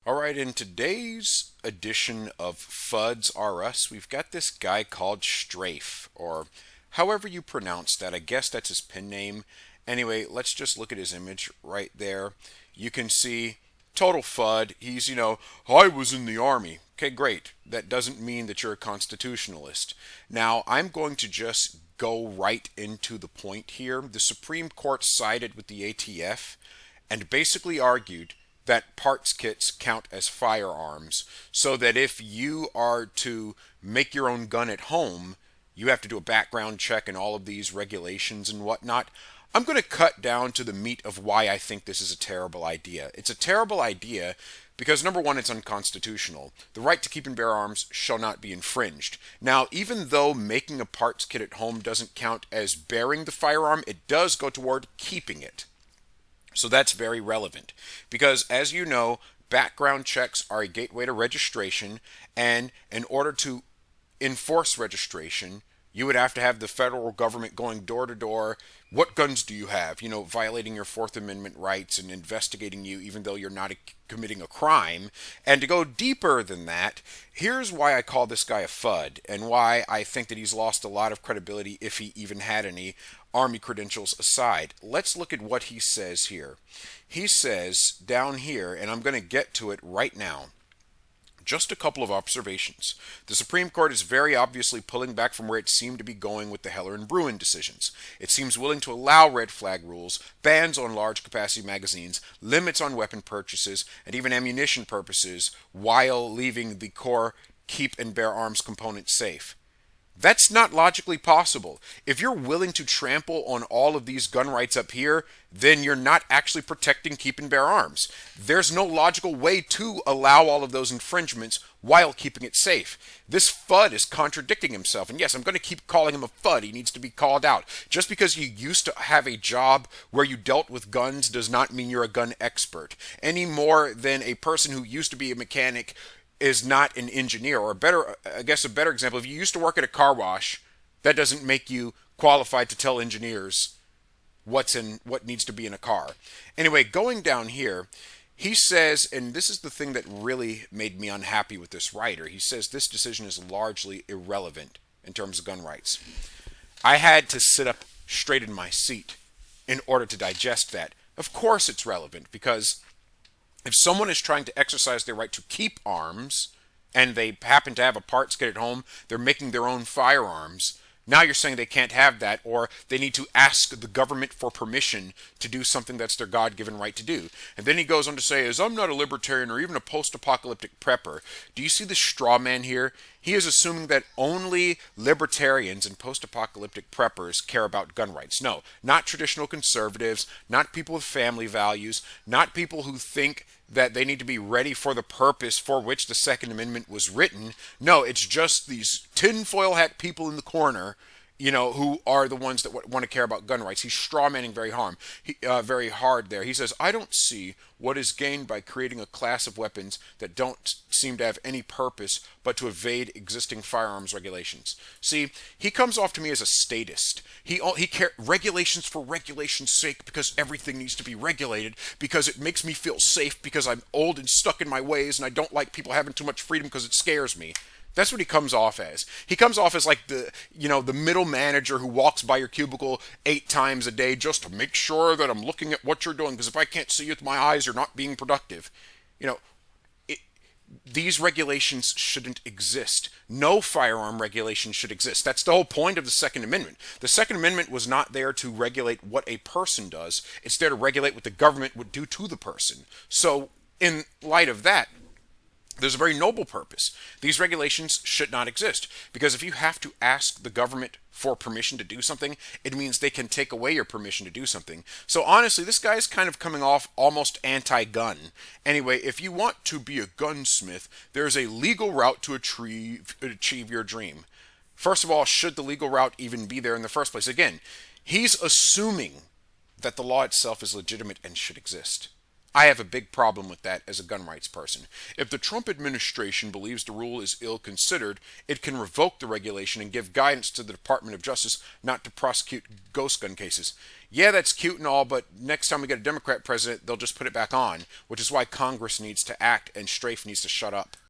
Alright, in today's edition of Fuds R Us, we've got this guy called Streiff, or however you pronounce that. I guess that's his pen name. Anyway, let's just look at his image right there. You can see total FUD. He's, I was in the army. Okay, great. That doesn't mean that you're a constitutionalist. Now, I'm going to just go right into the point here. The Supreme Court sided with the ATF and basically argued that parts kits count as firearms, so that if you are to make your own gun at home, you have to do a background check and all of these regulations and whatnot. I'm going to cut down to the meat of why I think this is a terrible idea. It's a terrible idea because, number one, it's unconstitutional. The right to keep and bear arms shall not be infringed. Now, even though making a parts kit at home doesn't count as bearing the firearm, it does go toward keeping it. So that's very relevant because, as you know, background checks are a gateway to registration, and in order to enforce registration, you would have to have the federal government going door to door. What guns do you have? Violating your Fourth Amendment rights and investigating you even though you're not committing a crime. And to go deeper than that, here's why I call this guy a FUD and why I think that he's lost a lot of credibility, if he even had any, Army credentials aside. Let's look at what he says here. He says down here, and I'm going to get to it right now. Just a couple of observations. The Supreme Court is very obviously pulling back from where it seemed to be going with the Heller and Bruin decisions. It seems willing to allow red flag rules, bans on large capacity magazines, limits on weapon purchases, and even ammunition purposes, while leaving the core keep and bear arms component safe. That's not logically possible. If you're willing to trample on all of these gun rights up here, then you're not actually protecting keep and bear arms. There's no logical way to allow all of those infringements while keeping it safe. This FUD is contradicting himself. And yes, I'm going to keep calling him a FUD. He needs to be called out. Just because you used to have a job where you dealt with guns does not mean you're a gun expert. Any more than a person who used to be a mechanic is not an engineer. Or a better example, if you used to work at a car wash, that doesn't make you qualified to tell engineers what needs to be in a car. Anyway, going down here, he says, and this is the thing that really made me unhappy with this writer, he says this decision is largely irrelevant in terms of gun rights. I had to sit up straight in my seat in order to digest that. Of course it's relevant, because if someone is trying to exercise their right to keep arms and they happen to have a parts kit at home, they're making their own firearms, now you're saying they can't have that, or they need to ask the government for permission to do something that's their God-given right to do. And then he goes on to say, as I'm not a libertarian or even a post-apocalyptic prepper. Do you see the straw man here? He is assuming that only libertarians and post-apocalyptic preppers care about gun rights. No, not traditional conservatives, not people with family values, not people who think that they need to be ready for the purpose for which the Second Amendment was written. No, it's just these tinfoil hat people in the corner, who are the ones that want to care about gun rights. He's strawmanning very hard there. He says, I don't see what is gained by creating a class of weapons that don't seem to have any purpose but to evade existing firearms regulations. See, he comes off to me as a statist. He regulations for regulation's sake, because everything needs to be regulated, because it makes me feel safe, because I'm old and stuck in my ways and I don't like people having too much freedom because it scares me. That's what he comes off as. He comes off as like the middle manager who walks by your cubicle 8 times a day just to make sure that I'm looking at what you're doing, because if I can't see you with my eyes, you're not being productive. These regulations shouldn't exist. No firearm regulation should exist. That's the whole point of the Second Amendment. The Second Amendment was not there to regulate what a person does. It's there to regulate what the government would do to the person. So, in light of that, there's a very noble purpose. These regulations should not exist, because if you have to ask the government for permission to do something, it means they can take away your permission to do something. So honestly, this guy's kind of coming off almost anti-gun. Anyway, if you want to be a gunsmith, there's a legal route to achieve your dream. First of all, should the legal route even be there in the first place? Again, he's assuming that the law itself is legitimate and should exist. I have a big problem with that as a gun rights person. If the Trump administration believes the rule is ill considered, it can revoke the regulation and give guidance to the Department of Justice not to prosecute ghost gun cases. Yeah, that's cute and all, but next time we get a Democrat president, they'll just put it back on, which is why Congress needs to act and Streiff needs to shut up.